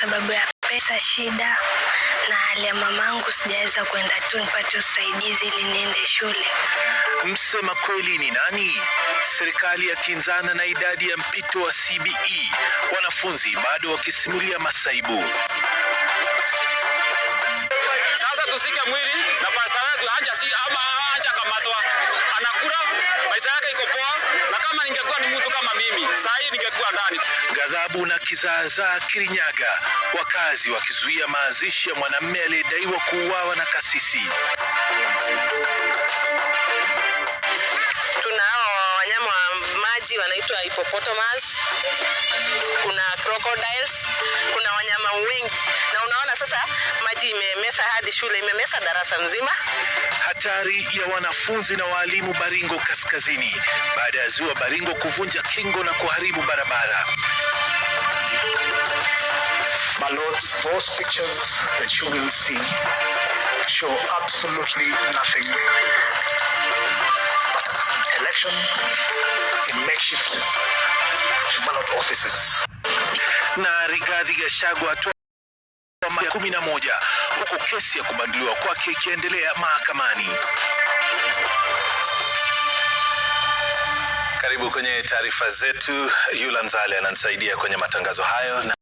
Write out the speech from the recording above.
sababu ya pesa, shida na hali ya mamangu sijaweza kwenda tu nipate usaidizi ili niende shule. Msema kweli ni nani? Serikali ya kinzana na idadi ya mpito wa CBE, wanafunzi bado wakisimulia masaibu. Sasa tusike mwili na pasta wetu anja kamatwa. Anakula, maisha yake iko poa, na kama ningekuwa ni mtu kama mimi, saa hii ningekuwa ndani. Ghadhabu na kizaazaa Kirinyaga, wakazi wakizuia mazishi ya mwanamume aliyedaiwa kuuawa na kasisi. Tunao wanyama wa maji wanaitwa hippopotamus, kuna crocodiles, kuna wanyama wengi, na unaona sasa maji imemesa hadi shule, imemesa darasa nzima. Hatari ya wanafunzi na walimu Baringo Kaskazini baada ya ziwa Baringo kuvunja kingo na kuharibu barabara. My lords, those pictures that you will see show absolutely nothing but an election in makeshift ballot offices. Na Rigathi Gachagua atoa 11 huku kesi ya kubanduliwa kwake ikiendelea mahakamani. Karibu kwenye taarifa zetu. Yula Nzale ananisaidia kwenye matangazo hayo.